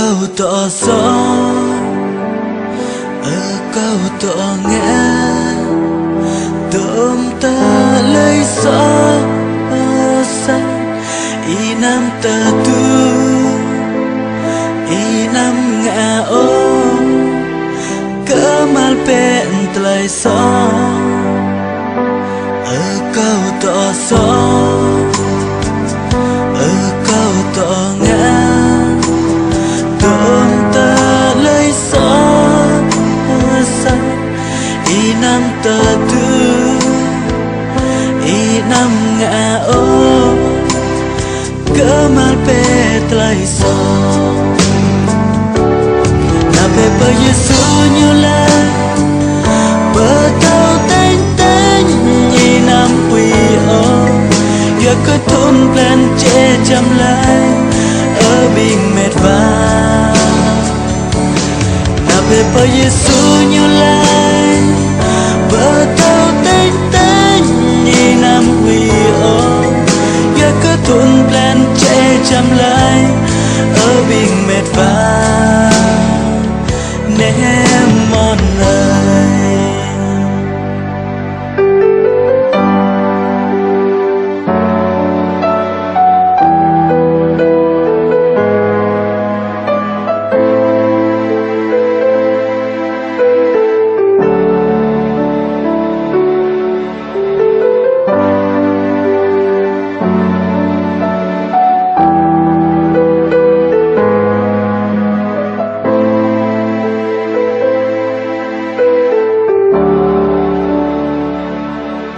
câu tỏ gió, ở câu tỏ nghe tôm ta lấy gió xanh y nam ta tu y nam ngã ô cơ mal bên tay gió ở câu tỏ gió ở câu tỏ nghe tôm ta lấy gió xanh y nam ta tu y nam ngã ô cơ mal bên tay gió na pe pa Yesu như la bờ tao tên tên y nam quỳ ô giờ có thôn plan che chăm lại ở bình mệt vã na pe pa Yesu như la bờ tao tên tên y nam quỳ ô giờ có thôn plan che chăm lại ở bình mệt vã ném mòn lời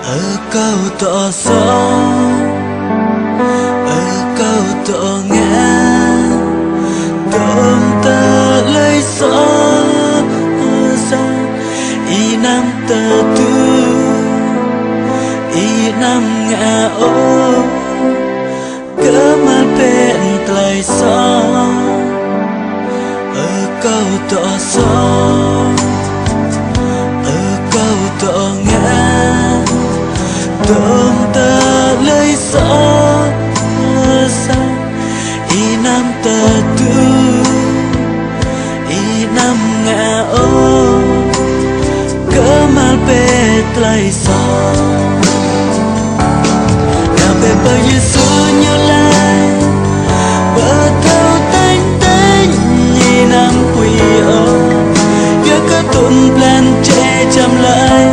ở câu tỏ gió ở câu tỏ nghe tôm ta lấy gió ra y nam ta tu y nam ngã ô cơ mà bên tay gió ở câu tỏ gió ở câu tỏ nghe tôm ta lấy gió ra y nam ta tu y nam ngã ô cơ mal pe tay gió na pe pa Yesu như lai bờ thao tên tên y nam quỳ ô giờ có tuần plan che chăm lại